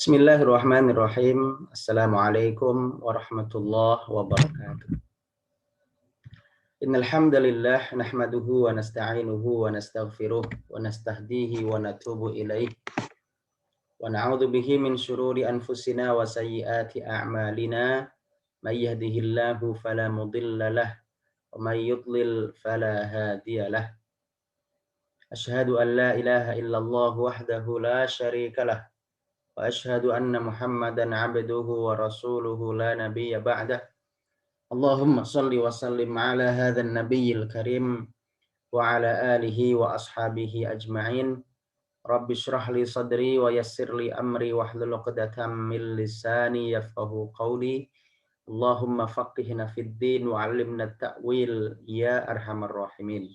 Bismillahirrahmanirrahim. Assalamualaikum warahmatullahi wabarakatuh. Innal hamdalillah nahmaduhu wa nasta'inuhu wa nastaghfiruh wa nastahdihi wa natubu ilaih wa na'udzu bihi min syururi anfusina wa sayyiati a'malina may yahdihillahu fala mudilla lah wa may yudlil fala hadiyalah. Asyhadu an la ilaha illallah wahdahu la syarika lah wa asyhadu anna Muhammadan abduhu wa rasuluhu la nabiyya ba'dah. Allahumma shalli wa sallim ala hadzal nabiyil karim wa ala alihi wa ashabihi ajma'in. Rabbi shrah li sadri wa yassir li amri wahlul 'uqdatam min lisani yafqahu qawli. Allahumma faqihna fid din wa 'allimna at-ta'wil ya arhamar rahimin.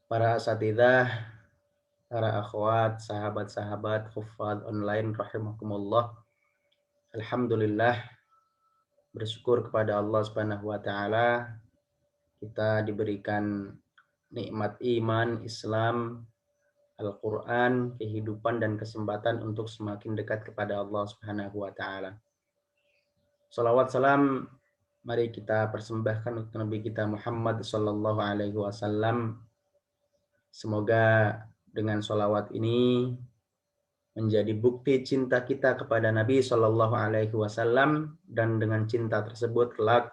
Para asatidzah, para akhwat, sahabat-sahabat Huffaz online rahimakumullah. Alhamdulillah, bersyukur kepada Allah Subhanahu wa taala kita diberikan nikmat iman, Islam, Al-Qur'an, kehidupan dan kesempatan untuk semakin dekat kepada Allah Subhanahu wa taala. Shalawat salam mari kita persembahkan untuk Nabi kita Muhammad sallallahu alaihi wasallam. Semoga dengan sholawat ini menjadi bukti cinta kita kepada Nabi Shallallahu Alaihi Wasallam, dan dengan cinta tersebut kelak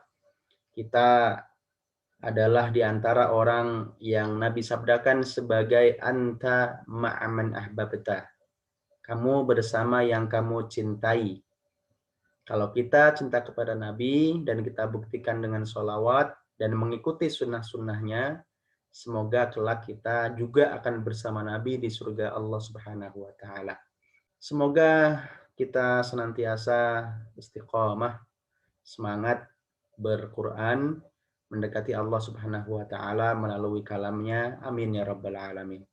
kita adalah di antara orang yang Nabi sabdakan sebagai anta ma'aman ahbabta. Kamu bersama yang kamu cintai. Kalau kita cinta kepada Nabi dan kita buktikan dengan sholawat dan mengikuti sunnah-sunnahnya, semoga kelak kita juga akan bersama Nabi di surga Allah Subhanahu wa taala. Semoga kita senantiasa istiqomah, semangat berquran, mendekati Allah Subhanahu wa taala melalui kalamnya. Amin ya rabbal alamin.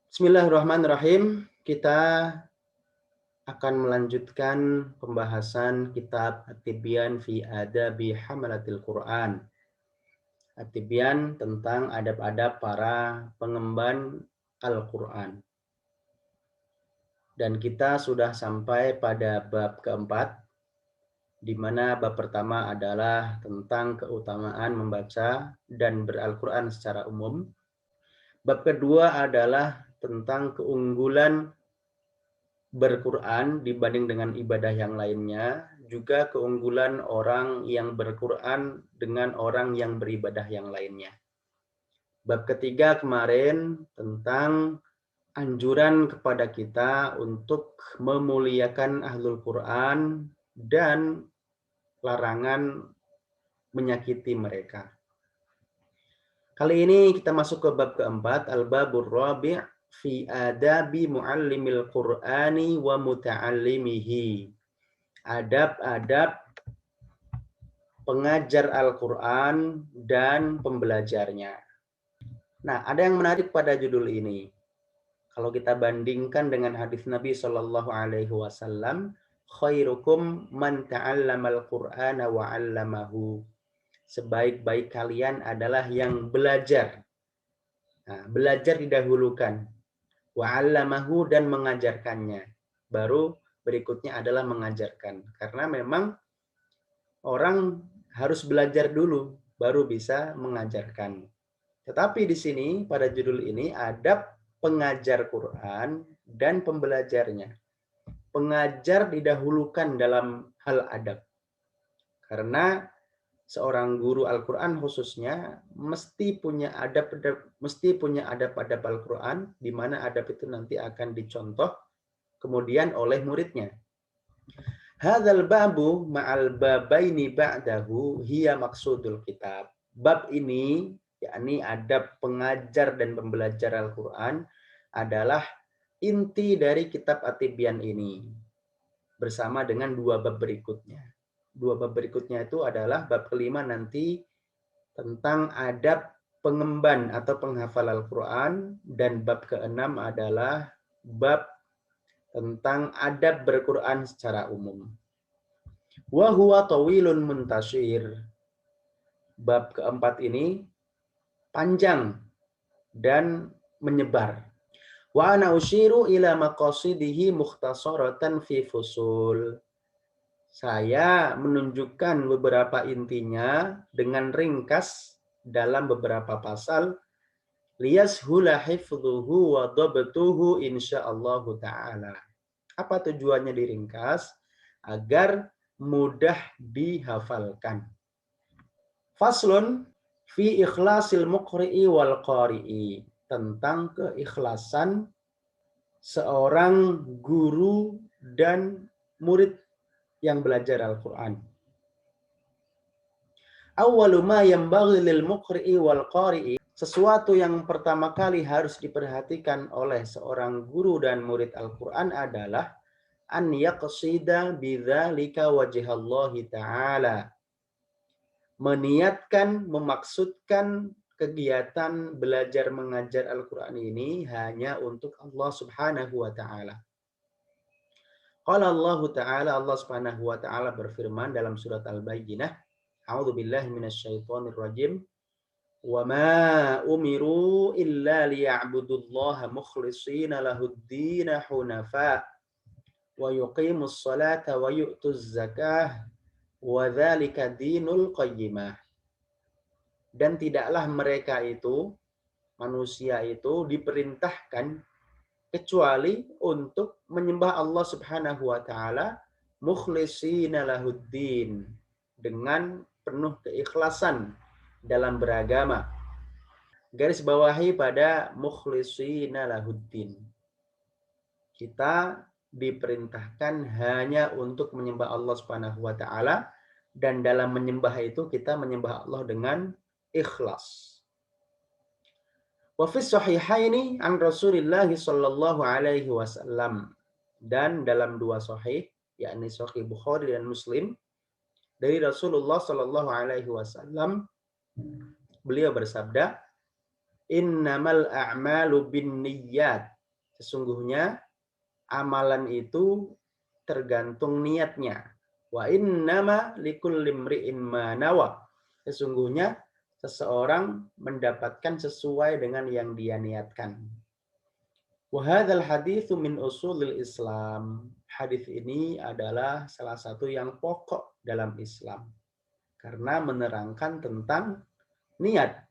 Bismillahirrahmanirrahim. Kita akan melanjutkan pembahasan kitab At-Tibyan fi Adabi Hamalatil Quran. At-Tibyan tentang adab-adab para pengemban Al-Quran. Dan kita sudah sampai pada bab keempat, di mana bab pertama adalah tentang keutamaan membaca dan ber-Al-Quran secara umum. Bab kedua adalah tentang keunggulan berquran dibanding dengan ibadah yang lainnya, juga keunggulan orang yang berquran dengan orang yang beribadah yang lainnya. Bab ketiga kemarin tentang anjuran kepada kita untuk memuliakan ahlul Quran dan larangan menyakiti mereka. Kali ini kita masuk ke bab keempat, al-babur rabi' fi adabi muallimil Qur'ani wa muta'allimihi. Adab-adab pengajar Al-Quran dan pembelajarnya. Nah, ada yang menarik pada judul ini. Kalau kita bandingkan dengan hadis Nabi Shallallahu Alaihi Wasallam, khairukum man ta'allamal Qur'ana wa 'allamahu. Sebaik-baik kalian adalah yang belajar. Nah, belajar didahulukan. Wa 'allamahu dan mengajarkannya. Baru berikutnya adalah mengajarkan. Karena memang orang harus belajar dulu baru bisa mengajarkan. Tetapi di sini pada judul ini adab pengajar Quran dan pembelajarnya. Pengajar didahulukan dalam hal adab. Karena seorang guru Al-Quran khususnya mesti punya adab Al-Quran, di mana adab itu nanti akan dicontoh kemudian oleh muridnya. Hadzal babu ma'al babaini ba'dahu hiya maksudul kitab. Bab ini, yakni adab pengajar dan pembelajar Al-Quran, adalah inti dari kitab At-Tibyan ini. Bersama dengan dua bab berikutnya. Dua bab berikutnya itu adalah bab kelima nanti tentang adab pengemban atau penghafal Al-Quran, dan bab keenam adalah bab tentang adab berquran secara umum. Wa huwa tawilun muntashir. Bab keempat ini panjang dan menyebar. Wa ana usyiru ila maqasidihi mukhtasaratan fi fusul. Saya menunjukkan beberapa intinya dengan ringkas dalam beberapa pasal liyashula hifdhuhu wa dhabtuhu insyaallah taala. Apa tujuannya diringkas? Agar mudah dihafalkan. Faslun fi ikhlasil muqri'i wal qari'i. Tentang keikhlasan seorang guru dan murid yang belajar Al-Quran. Awwalu ma yanbaghi lil muqri'i wal qari'i, sesuatu yang pertama kali harus diperhatikan oleh seorang guru dan murid Al-Quran adalah an yaqsida bidzalika wajhallahi ta'ala. Meniatkan, memaksudkan kegiatan belajar mengajar Al-Quran ini hanya untuk Allah Subhanahu wa ta'ala. Qala Allah Ta'ala, Allah Subhanahu wa ta'ala berfirman dalam surat Al-Bayyinah, A'udzu billahi minasyaitonir rajim. Wa ma umiru illa liya'budullaha mukhlishina lahud-din hunafa wa yuqimus salata wa yu'tuz zakah wa dzalika dinul qayyimah. Dan tidaklah mereka itu, manusia itu diperintahkan kecuali untuk menyembah Allah Subhanahu wa taala mukhlishina lahuddin, dengan penuh keikhlasan dalam beragama. Garis bawahi pada mukhlishina lahuddin. Kita diperintahkan hanya untuk menyembah Allah Subhanahu wa taala, dan dalam menyembah itu kita menyembah Allah dengan ikhlas. Wa fi sahihaini an Rasulillah sallallahu alaihi wasallam, dan dalam dua sahih, yakni Sahih Bukhari dan Muslim, dari Rasulullah sallallahu alaihi wasallam, beliau bersabda, innamal a'malu binniyat, sesungguhnya amalan itu tergantung niatnya. Wa innama likulli imri'in ma nawa, sesungguhnya seseorang mendapatkan sesuai dengan yang dia niatkan. Wa hadzal haditsu min usulil Islam. Hadis ini adalah salah satu yang pokok dalam Islam karena menerangkan tentang niat,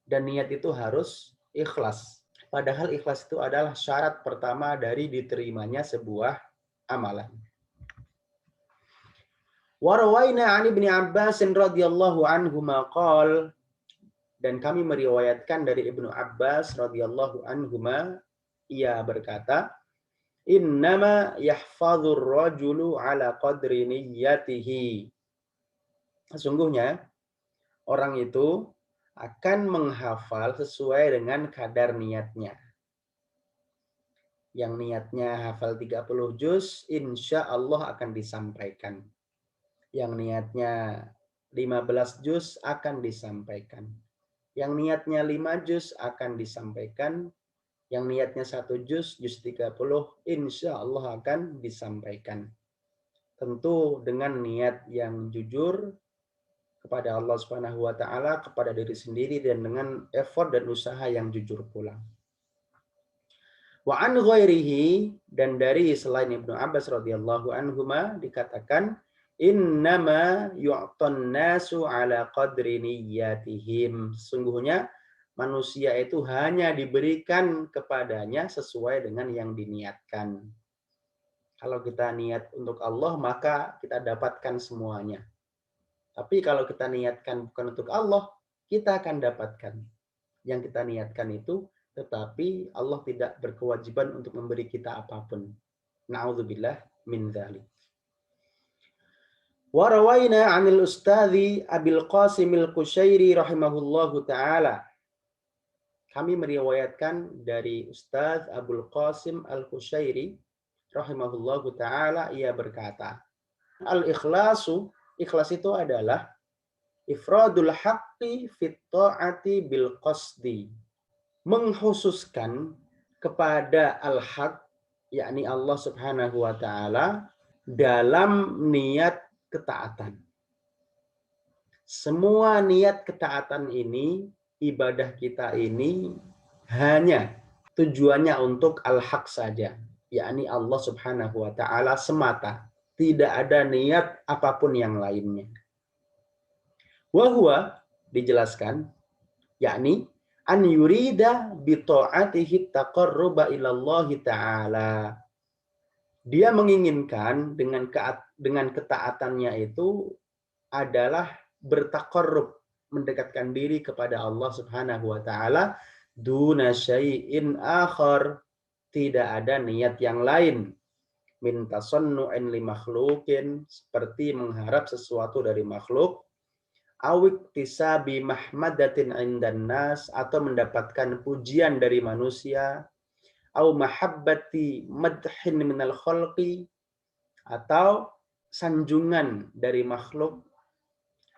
dan niat itu harus ikhlas. Padahal ikhlas itu adalah syarat pertama dari diterimanya sebuah amalan. Wa rawaina 'an Ibnu Abbas radhiyallahu anhu maqal, dan kami meriwayatkan dari Ibnu Abbas radhiyallahu anhuma, ia berkata, innama yahfazur rajulu ala qadri niyyatihi, sesungguhnya orang itu akan menghafal sesuai dengan kadar niatnya. Yang niatnya hafal 30 juz, insya Allah akan disampaikan. Yang niatnya 15 juz akan disampaikan. Yang niatnya 5 juz akan disampaikan. Yang niatnya 1 juz 30, insya Allah akan disampaikan. Tentu dengan niat yang jujur kepada Allah Subhanahu wa taala, kepada diri sendiri, dan dengan effort dan usaha yang jujur pula. Wa an ghairihi, dan dari selain Ibnu Abbas radhiyallahu anhuma dikatakan, innama yu'tan nasu ala qadri niyyatihim, sesungguhnya manusia itu hanya diberikan kepadanya sesuai dengan yang diniatkan. Kalau kita niat untuk Allah, maka kita dapatkan semuanya. Tapi kalau kita niatkan bukan untuk Allah, kita akan dapatkan yang kita niatkan itu, tetapi Allah tidak berkewajiban untuk memberi kita apapun. Na'udzubillah min dzalik. Wa rawaina 'anil Ustadzi Abil Qasim Al-Qushairi rahimahullahu taala. Kami meriwayatkan dari Ustadz Abul Qasim Al-Qushairi rahimahullahu taala, ia berkata, al-ikhlasu, ikhlas itu adalah ifradul haqqi fit ta'ati bil qasdi, mengkhususkan kepada al-haq, yakni Allah Subhanahu wa taala, dalam niat ketaatan. Semua niat ketaatan ini, ibadah kita ini hanya tujuannya untuk al-haq saja, yakni Allah Subhanahu wa taala semata, tidak ada niat apapun yang lainnya. Wa huwa dijelaskan, yakni an yurida bi ta'atihi taqarruba ila Allah taala. Dia menginginkan dengan ketaatannya itu adalah bertaqarrub, mendekatkan diri kepada Allah Subhanahu wa taala, duna syai'in akhar, tidak ada niat yang lain, min tasannu'in li makhluqin, seperti mengharap sesuatu dari makhluk, awik tisabi mahmadatin indan nas, atau mendapatkan pujian dari manusia, au mahabbati madhin minal khalqi, atau sanjungan dari makhluk,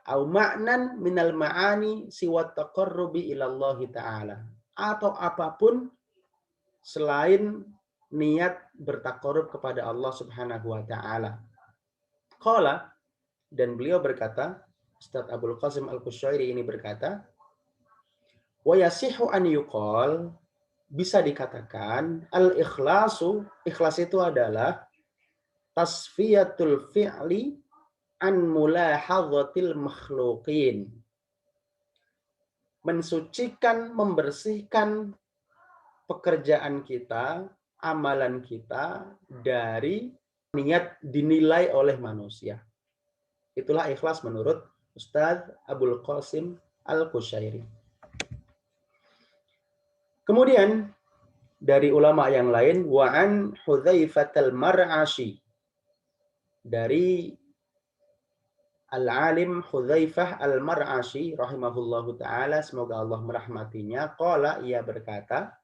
au ma'nan minal ma'ani siwa taqarrubi ilallah ta'ala, atau apapun selain niat bertakarrub kepada Allah Subhanahu wa taala. Qala, dan beliau berkata, Ustaz Abdul Qasim Al-Qushairi ini berkata, wa yasihu an yuqal, bisa dikatakan al-ikhlasu, ikhlas itu adalah tasfiyatul fi'li an mulahadhatil makhluqin, mensucikan, membersihkan pekerjaan kita, amalan kita dari niat dinilai oleh manusia. Itulah ikhlas menurut Ustadz Abdul Qasim Al-Qushairi. Kemudian dari ulama yang lain, wa an Hudzaifah al-Mar'ashi, dari Al-Alim Hudzaifah al-Mar'ashi rahimahullahu taala, semoga Allah merahmatinya, qala, ia berkata,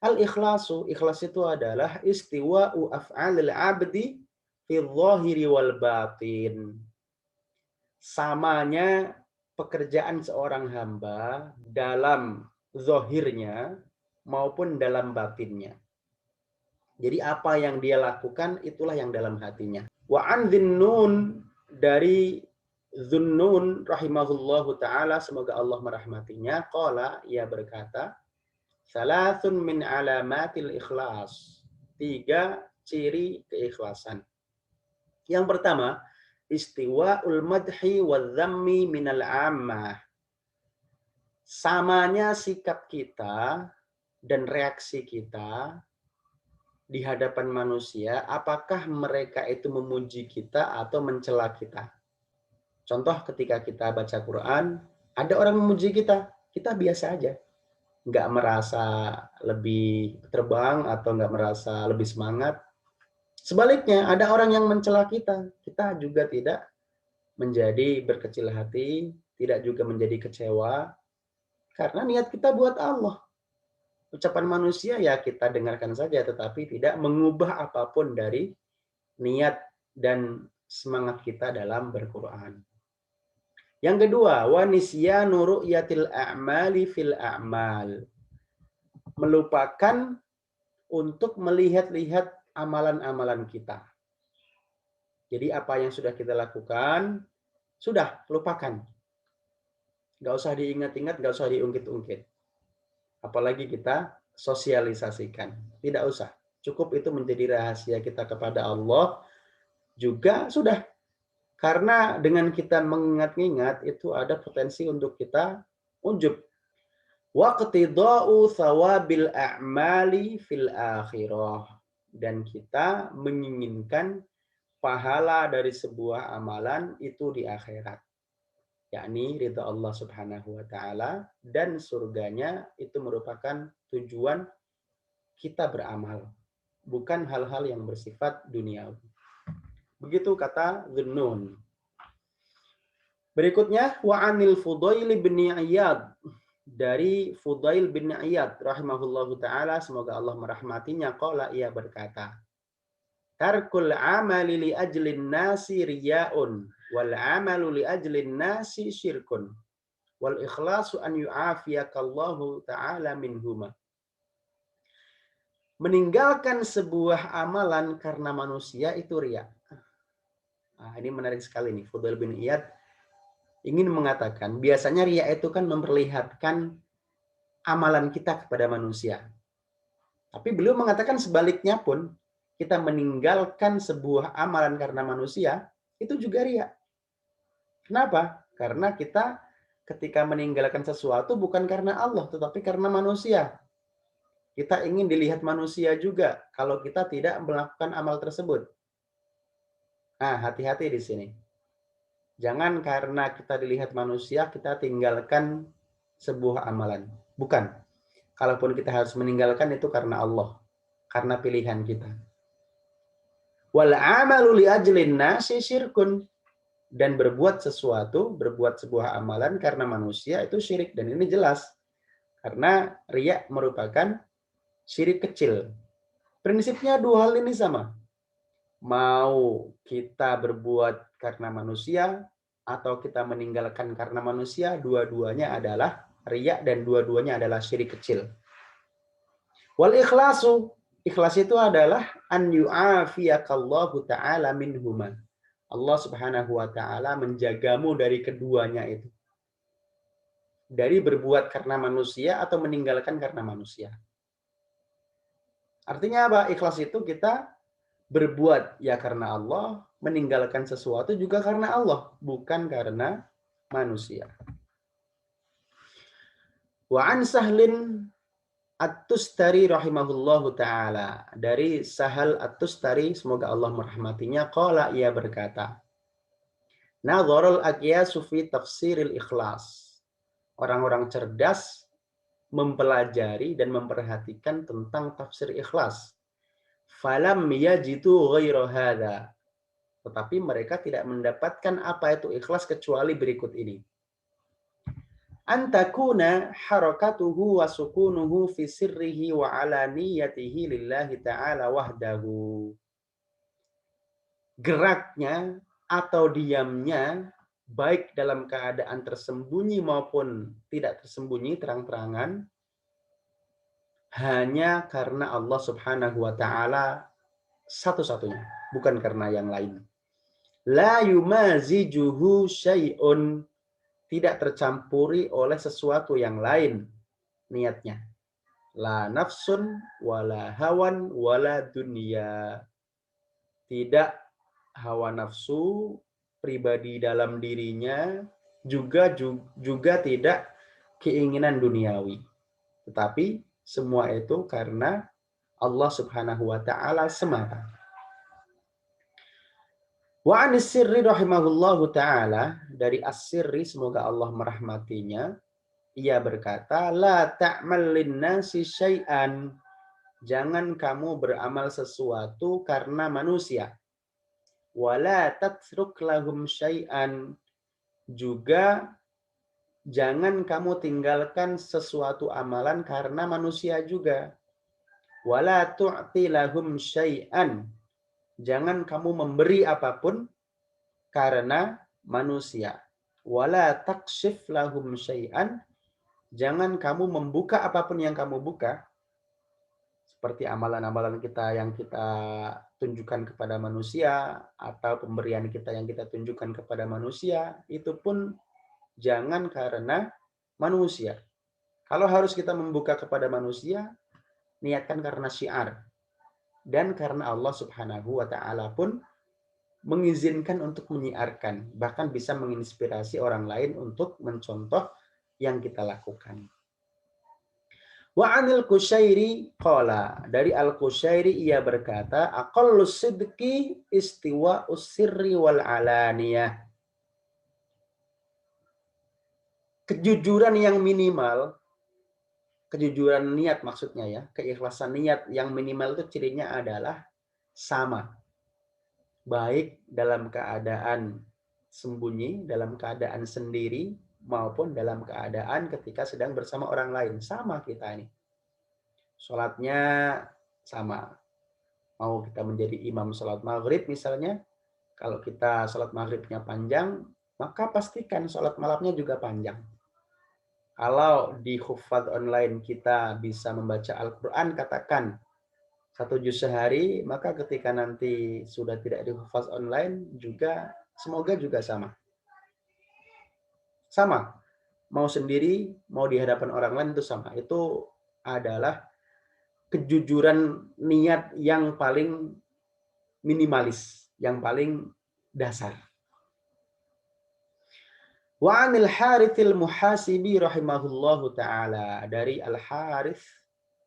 al-ikhlasu, ikhlas itu adalah istiwa'u af'alil 'abdi fi dhahiri wal batin. Samanya pekerjaan seorang hamba dalam zahirnya maupun dalam batinnya. Jadi apa yang dia lakukan itulah yang dalam hatinya. Wa an Dhunnun, dari Dhunnun rahimahullahu taala, semoga Allah merahmatinya, qala, ia berkata, salasun min alamatil ikhlas, 3 ciri keikhlasan. Yang pertama, istiwa'ul madhi wal dhammi minal ammah. Samanya sikap kita dan reaksi kita di hadapan manusia, apakah mereka itu memuji kita atau mencela kita. Contoh, ketika kita baca Quran, ada orang memuji kita, kita biasa aja. Nggak merasa lebih terbang atau nggak merasa lebih semangat. Sebaliknya, ada orang yang mencela kita, kita juga tidak menjadi berkecil hati, tidak juga menjadi kecewa, karena niat kita buat Allah. Ucapan manusia ya kita dengarkan saja, tetapi tidak mengubah apapun dari niat dan semangat kita dalam berquran. Yang kedua, wa nisyanu ru'yatil a'mali fil a'mal. Melupakan untuk melihat-lihat amalan-amalan kita. Jadi apa yang sudah kita lakukan, sudah, lupakan. Nggak usah diingat-ingat, nggak usah diungkit-ungkit. Apalagi kita sosialisasikan. Tidak usah. Cukup itu menjadi rahasia kita kepada Allah. Juga sudah. Karena dengan kita mengingat-ingat, itu ada potensi untuk kita ujub. Waqtida'u thawabil a'mali fil akhirah. Dan kita menginginkan pahala dari sebuah amalan itu di akhirat, yakni ridha Allah Subhanahu wa taala, dan surganya itu merupakan tujuan kita beramal, bukan hal-hal yang bersifat duniawi. Begitu kata Dhunnun. Berikutnya, wa anil Fudail bin Iyad, dari Fudail bin Iyad rahimahullahu taala, semoga Allah merahmatinya, qala, ia berkata, tarkul amali li ajlin nasi riya'un wal amalu li ajlin nasi syirkun wal ikhlasu an yu'afiyakallahu ta'ala minhuma. Meninggalkan sebuah amalan karena manusia itu riya. Nah, ini menarik sekali nih. Fudail bin Iyad ingin mengatakan, biasanya riya itu kan memperlihatkan amalan kita kepada manusia. Tapi beliau mengatakan sebaliknya pun, kita meninggalkan sebuah amalan karena manusia, itu juga riya. Kenapa? Karena kita ketika meninggalkan sesuatu bukan karena Allah, tetapi karena manusia. Kita ingin dilihat manusia juga kalau kita tidak melakukan amal tersebut. Nah, hati-hati di sini. Jangan karena kita dilihat manusia, kita tinggalkan sebuah amalan. Bukan. Kalaupun kita harus meninggalkan itu karena Allah. Karena pilihan kita. Wal amalu li ajlin nasi syirkun. Dan berbuat sesuatu, berbuat sebuah amalan karena manusia itu syirik. Dan ini jelas. Karena riya merupakan syirik kecil. Prinsipnya dua hal ini sama. Mau kita berbuat karena manusia, atau kita meninggalkan karena manusia, dua-duanya adalah riya dan dua-duanya adalah syirik kecil. Wal ikhlasu, ikhlas itu adalah an yu'afiyakallahu ta'ala minhuma. Allah Subhanahu wa taala menjagamu dari keduanya itu. Dari berbuat karena manusia atau meninggalkan karena manusia. Artinya apa? Ikhlas itu kita berbuat ya karena Allah, meninggalkan sesuatu juga karena Allah, bukan karena manusia. Wa an Sahlin At-Tustari rahimahullahu taala, dari Sahal At-Tustari semoga Allah merahmatinya, qala, ia berkata, nadharul aqyasu fi tafsiril ikhlas. Orang-orang cerdas mempelajari dan memperhatikan tentang tafsir ikhlas. Falam yajidu ghairu hadza. Tetapi mereka tidak mendapatkan apa itu ikhlas kecuali berikut ini. Antakuna harakatuhu wa sukunuhu fi sirrihi wa alaniyatihi lillahi ta'ala wahdahu. Geraknya atau diamnya, baik dalam keadaan tersembunyi maupun tidak tersembunyi, terang-terangan, hanya karena Allah Subhanahu wa ta'ala satu-satunya, bukan karena yang lain. La yumazijuhu syai'un, tidak tercampuri oleh sesuatu yang lain niatnya. La nafsun wala hawan wala dunia. Tidak hawa nafsu pribadi dalam dirinya, juga tidak keinginan duniawi. Tetapi semua itu karena Allah Subhanahu wa taala semata. Wa anis sirri rahimahullahu ta'ala, dari as-sirri semoga Allah merahmatinya, ia berkata, la ta'mal linnasi syai'an, jangan kamu beramal sesuatu karena manusia. Wala tatruk lahum syai'an, juga jangan kamu tinggalkan sesuatu amalan karena manusia juga. Wala tu'ti lahum syai'an, jangan kamu memberi apapun karena manusia. Wala takshif lahum syai'an, jangan kamu membuka apapun yang kamu buka, seperti amalan-amalan kita yang kita tunjukkan kepada manusia, atau pemberian kita yang kita tunjukkan kepada manusia, itu pun jangan karena manusia. Kalau harus kita membuka kepada manusia, niatkan karena syiar. Dan karena Allah Subhanahu wa ta'ala pun mengizinkan untuk menyiarkan, bahkan bisa menginspirasi orang lain untuk mencontoh yang kita lakukan. Wa anil Qushairi qala, dari Al-Qushairi ia berkata, aqallus sidqi istiwa'us sirri wal alaniyah. Kejujuran yang minimal, kejujuran niat maksudnya ya, keikhlasan niat yang minimal itu cirinya adalah sama. Baik dalam keadaan sembunyi, dalam keadaan sendiri, maupun dalam keadaan ketika sedang bersama orang lain. Sama kita ini. Sholatnya sama. Mau kita menjadi imam sholat maghrib misalnya, kalau kita sholat maghribnya panjang, maka pastikan sholat malamnya juga panjang. Kalau di Hufadz online kita bisa membaca Al-Quran, katakan 1 juz sehari, maka ketika nanti sudah tidak di Hufadz online juga semoga juga sama. Sama. Mau sendiri, mau di hadapan orang lain itu sama. Itu adalah kejujuran niat yang paling minimalis, yang paling dasar. Wa 'anil Harithil Muhasibi rahimahullahu taala, dari Al Harith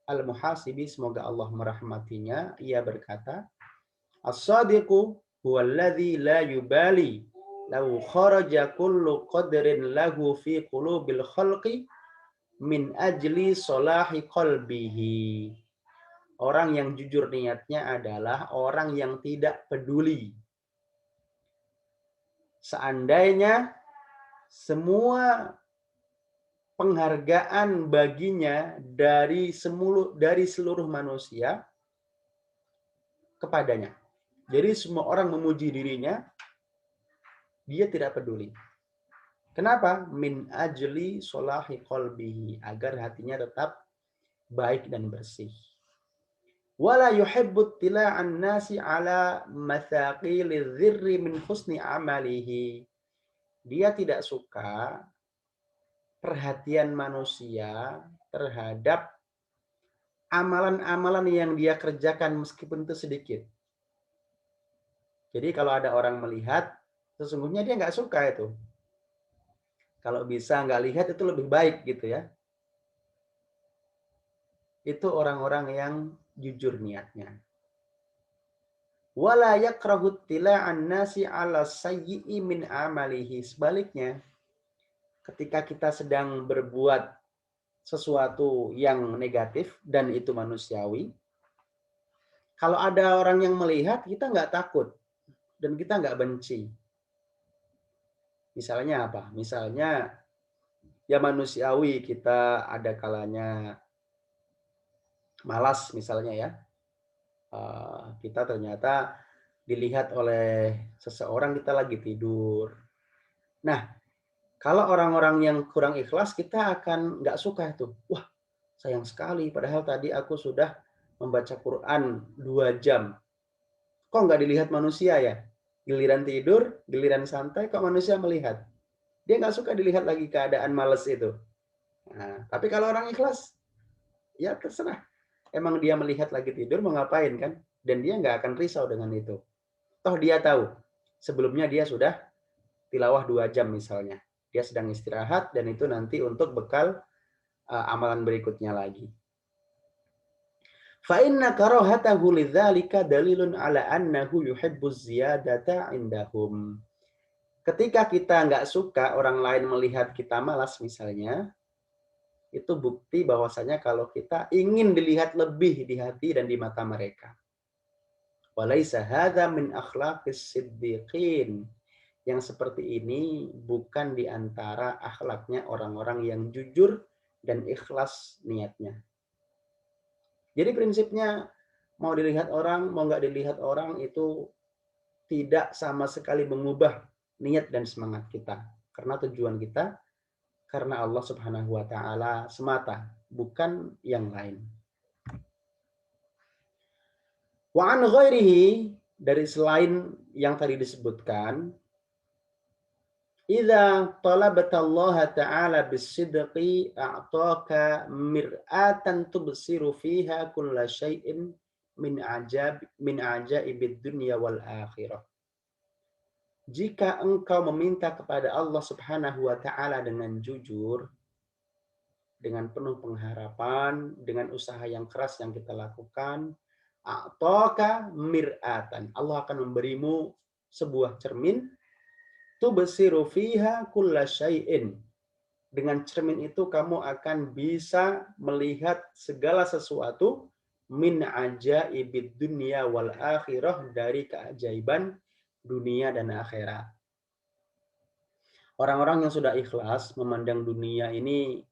Al Muhasibi, semoga Allah merahmatinya, ia berkata, as-sadiqu huwa alladhi la yubali law kharaja kullu qadrin lahu fi qulubil khalqi min ajli salahi qalbihi. Orang yang jujur niatnya adalah orang yang tidak peduli seandainya semua penghargaan baginya dari seluruh manusia kepadanya. Jadi semua orang memuji dirinya, dia tidak peduli. Kenapa? Min ajli solahi qalbihi, agar hatinya tetap baik dan bersih. Wala yuhibbut tila'an nasi ala mathaqilidh dzirri min husni amalihi. Dia tidak suka perhatian manusia terhadap amalan-amalan yang dia kerjakan meskipun itu sedikit. Jadi kalau ada orang melihat, sesungguhnya dia nggak suka itu. Kalau bisa nggak lihat itu lebih baik gitu ya. Itu orang-orang yang jujur niatnya. Wala yakrahu tila'an nasi ala sayyi'i min amalihi. Sebaliknya, ketika kita sedang berbuat sesuatu yang negatif dan itu manusiawi, kalau ada orang yang melihat, kita nggak takut dan kita nggak benci. Misalnya apa? Misalnya ya manusiawi, kita ada kalanya malas misalnya ya. Kita ternyata dilihat oleh seseorang kita lagi tidur. Nah, kalau orang-orang yang kurang ikhlas, kita akan nggak suka itu. Wah, sayang sekali, padahal tadi aku sudah membaca Quran 2 jam. Kok nggak dilihat manusia ya? Giliran tidur, giliran santai, kok manusia melihat? Dia nggak suka dilihat lagi keadaan males itu. Nah, tapi kalau orang ikhlas, ya terserah. Emang dia melihat lagi tidur, mau ngapain kan? Dan dia nggak akan risau dengan itu. Toh dia tahu, sebelumnya dia sudah tilawah 2 jam misalnya. Dia sedang istirahat dan itu nanti untuk bekal amalan berikutnya lagi. Fa inna karahatahu lidzalika dalilun ala annahu yuhibbuz ziyadata indahum. Ketika kita nggak suka orang lain melihat kita malas misalnya, itu bukti bahwasanya kalau kita ingin dilihat lebih di hati dan di mata mereka. Walaisa hadza min akhlaqis siddiqin. Yang seperti ini bukan di antara akhlaknya orang-orang yang jujur dan ikhlas niatnya. Jadi prinsipnya mau dilihat orang, mau nggak dilihat orang itu tidak sama sekali mengubah niat dan semangat kita. Karena tujuan kita karena Allah Subhanahu wa taala semata, bukan yang lain. Wa an ghairihi, dari selain yang tadi disebutkan, idza talabta Allah ta'ala bisidqi a'taka mir'atan tubsiru fiha kulla syai'in min ajaibid dunya wal akhirah. Jika engkau meminta kepada Allah Subhanahu wa taala dengan jujur, dengan penuh pengharapan, dengan usaha yang keras yang kita lakukan, a'taka mir'atan. Allah akan memberimu sebuah cermin, tubsiru fiha kulla syai'in. Dengan cermin itu kamu akan bisa melihat segala sesuatu min ajaibid dunya wal akhirah, dari keajaiban dunia dan akhirat. Orang-orang yang sudah ikhlas memandang dunia ini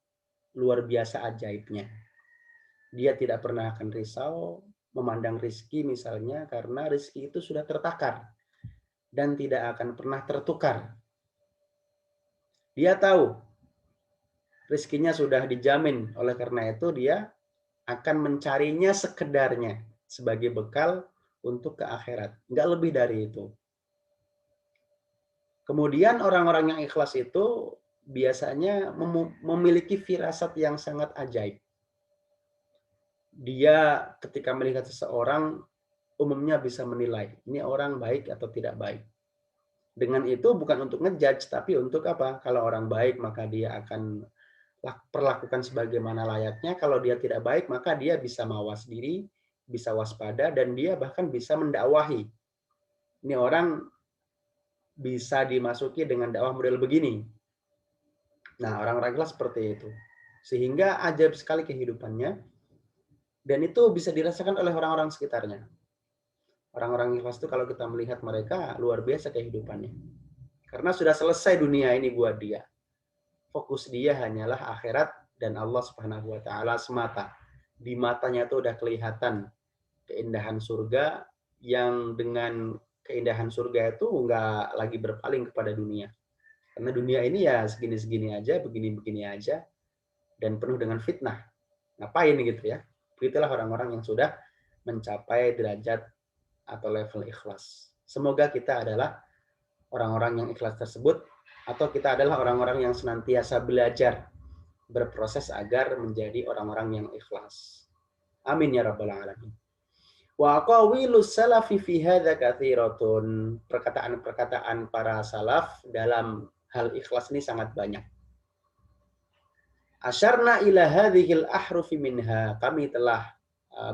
luar biasa ajaibnya. Dia tidak pernah akan risau memandang rizki misalnya, karena rizki itu sudah tertakar dan tidak akan pernah tertukar. Dia tahu rizkinya sudah dijamin, oleh karena itu dia akan mencarinya sekedarnya sebagai bekal untuk ke akhirat. Nggak lebih dari itu. Kemudian orang-orang yang ikhlas itu biasanya memiliki firasat yang sangat ajaib. dia ketika melihat seseorang umumnya bisa menilai ini orang baik atau tidak baik. Dengan itu bukan untuk ngejudge, tapi untuk apa? Kalau orang baik maka dia akan perlakukan sebagaimana layaknya. Kalau dia tidak baik maka dia bisa mawas diri, bisa waspada, dan dia bahkan bisa mendakwahi. Ini orang bisa dimasuki dengan dakwah model begini. Nah, orang-orang ikhlas seperti itu. Sehingga ajaib sekali kehidupannya, dan itu bisa dirasakan oleh orang-orang sekitarnya. Orang-orang ikhlas itu kalau kita melihat mereka, luar biasa kehidupannya. Karena sudah selesai dunia ini buat dia. Fokus dia hanyalah akhirat dan Allah Subhanahu wa taala semata. Di matanya itu udah kelihatan keindahan surga, yang dengan keindahan surga itu nggak lagi berpaling kepada dunia. Karena dunia ini ya segini-segini aja, begini-begini aja, dan penuh dengan fitnah. Ngapain gitu ya? Begitulah orang-orang yang sudah mencapai derajat atau level ikhlas. Semoga kita adalah orang-orang yang ikhlas tersebut, atau kita adalah orang-orang yang senantiasa belajar berproses agar menjadi orang-orang yang ikhlas. Amin ya rabbal alamin. Wa aqawilus salafi fi hadza katsiratun. Perkataan-perkataan para salaf dalam hal ikhlas ini sangat banyak. Asyarna ila hadhil ahrufi minha. Kami telah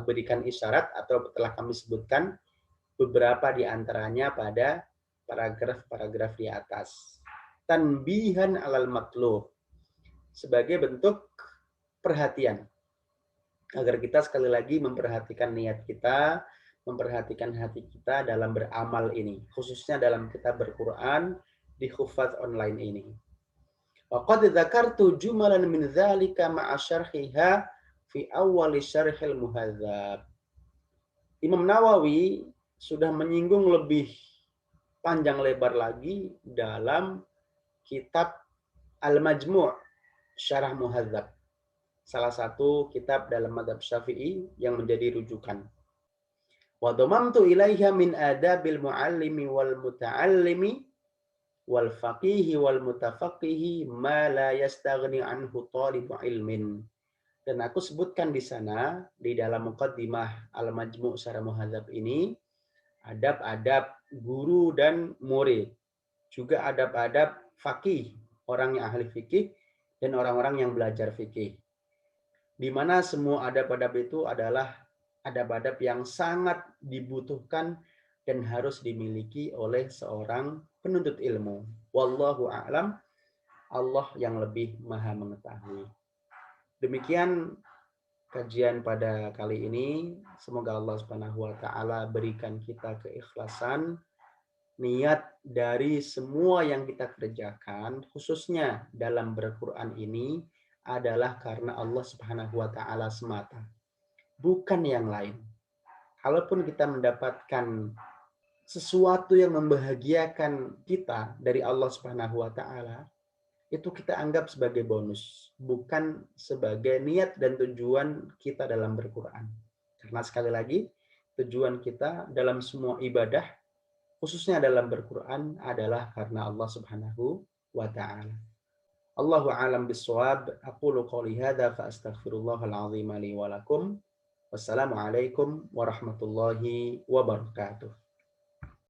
berikan isyarat atau telah kami sebutkan beberapa di antaranya pada paragraf-paragraf di atas. Tanbihan alal matlub, sebagai bentuk perhatian agar kita sekali lagi memperhatikan niat kita, memperhatikan hati kita dalam beramal ini, khususnya dalam kita berquran di Hufaz online ini. Wa qad dzakartu jumalan min dzalika ma'a syarhiha fi awal syarhil muhadzab. Imam Nawawi sudah menyinggung lebih panjang lebar lagi dalam kitab Al-Majmu' Syarah Muhadzab, salah satu kitab dalam mazhab Syafi'i yang menjadi rujukan. Wa dhamamtu ilaiha min adabil muallimi wal muta'allimi wal faqihi wal mutafaqihi ma la yastaghni anhu talibu ilmin. Dan aku sebutkan di sana di dalam muqaddimah Al-Majmu' Syarah Muhadzab ini adab-adab guru dan murid, juga adab-adab faqih, orang yang ahli fikih dan orang-orang yang belajar fikih. Di mana semua adab-adab itu adalah adab-adab yang sangat dibutuhkan dan harus dimiliki oleh seorang penuntut ilmu. Wallahu a'lam, Allah yang lebih maha mengetahui. Demikian kajian pada kali ini. Semoga Allah Subhanahu wa taala berikan kita keikhlasan niat dari semua yang kita kerjakan, khususnya dalam berquran ini adalah karena Allah Subhanahu wa taala semata, bukan yang lain. Kalaupun kita mendapatkan sesuatu yang membahagiakan kita dari Allah Subhanahu wa taala, itu kita anggap sebagai bonus, bukan sebagai niat dan tujuan kita dalam berquran. Karena sekali lagi, tujuan kita dalam semua ibadah, khususnya dalam berquran, adalah karena Allah Subhanahu wa taala. Allahu a'lam bissawab. Aqulu qouli hadza fa astaghfirullahal azim li wa lakum. Wassalamualaikum warahmatullahi wabarakatuh.